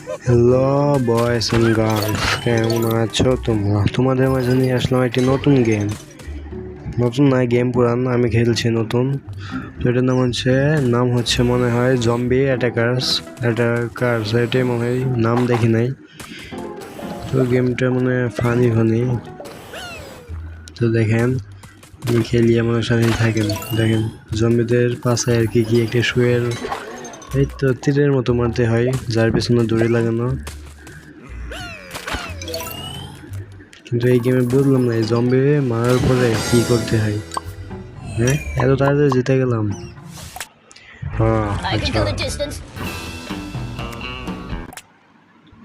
Hello বয়েস and girls, কেমন আছো তোমরা? তোমাদের মাঝে নিয়ে আসলাম একটি নতুন গেম। নতুন নয়, গেম পুরান, আমি খেলছি নতুন। তো এটার নাম হচ্ছে মনে হয় জম্বি অ্যাটাকার্স এটাই মনে হয়, নাম দেখি নাই। তো গেমটা মনে হয় ফানি। তো দেখেন, আমি খেলি, আমার সাথে থাকেন। দেখেন জম্বিদের পাশে আর কি একটা শুয়ের, এই তো তীরের মতো মারতে হয়, যার পেছনে দড়ি লাগানো। কিন্তু এই গেমে বুঝলাম না, এই জম্বি মারার পরে কি করতে হয়। হ্যাঁ, এত তাড়াতাড়ি জিতে গেলাম। হ্যাঁ, আচ্ছা।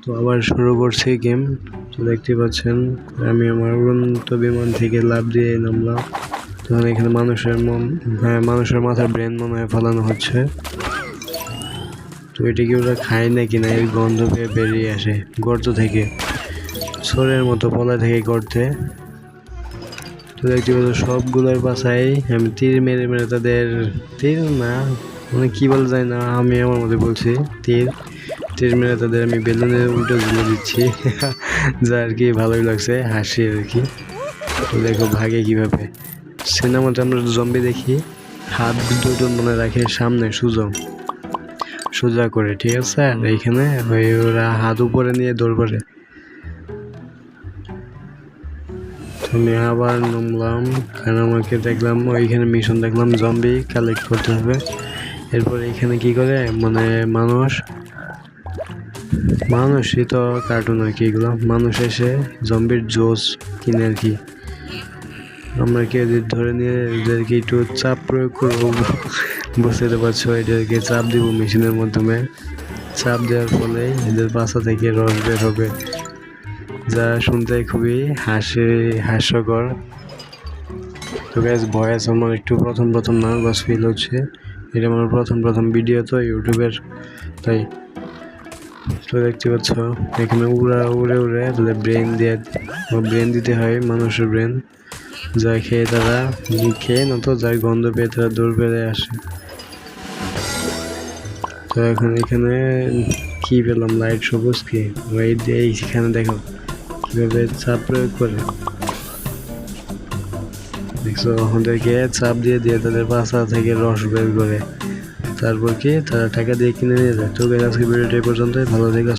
তো আবার শুরু করছি গেম। তো দেখতে পাচ্ছেন, আমি আমার উড়ন্ত বিমান থেকে লাফ দিয়ে নামলাম। তখন এখানে মানুষের মাথার ব্রেন মনে হয় ফলানো হচ্ছে। তো এটা কি ওরা খায় নাকি না, এর গন্ধ পেয়ে বেরিয়ে আসে গর্ত থেকে, ছোরের মতো পলা থেকে গর্তে। তো দেখতে পাচ্ছ সবগুলোর পাশায় আমি তীর মেরে মেরে তাদের, তীর না মানে কি বলা যায় না, আমি আমার মধ্যে বলছি তীর তীর মেরে তাদের আমি বেলুনের উল্টো ঝুলে দিচ্ছি। যা আর কি ভালোই লাগছে, হাসি আর কি। তো দেখো ভাগে কিভাবে। সিনেমাতে আমরা জম্বি দেখি হাত দুটো মনে রাখে সামনে সোজা করে, ঠিক আছে। আর এইখানে ওরা হাত উপরে নিয়ে দৌড় করে। আমি আবার নামলাম, কারণ আমাকে দেখলাম ওইখানে মিশন দেখলাম জম্বি কালেক্ট করতে হবে। এরপর এখানে কি করে মানে মানুষই তো কার্টুন আর কি, এগুলো মানুষ এসে জম্বির জোস কিনে আর কি। আমরা কি এদের ধরে নিয়ে এদেরকে একটু চাপ প্রয়োগ করবো, বুঝতে পারছো, এদেরকে চাপ দিব মেশিনের মাধ্যমে। চাপ দেওয়ার ফলে এদের বাসা থেকে রস বের হবে, যা শুনতে খুবই হাস্যকর। তো গ্যাস ভয়েস আমার একটু প্রথম নার্ভাস ফিল হচ্ছে, এটা আমার প্রথম ভিডিও তো ইউটিউবের, তাই। তো দেখতে পাচ্ছ এখানে উড়ে তাদের ব্রেন দিতে হয়, মানুষের ব্রেন, যা খেয়ে তারা খেয়ে না তো যার গন্ধ পেয়ে তারা দৌড় বেড়ে আসে। তো এখন এখানে কি পেলাম, লাইট সবুজ কি এইখানে দেখো কিভাবে চাপ প্রয়োগ করে, দেখছো ওদেরকে চাপ দিয়ে তাদের বাসা থেকে রস বের করে, তারপর কি তারা টাকা দিয়ে কিনে নিয়ে যায়। তো আজকে ভিডিওটা এই পর্যন্তই, ভালো থেকো।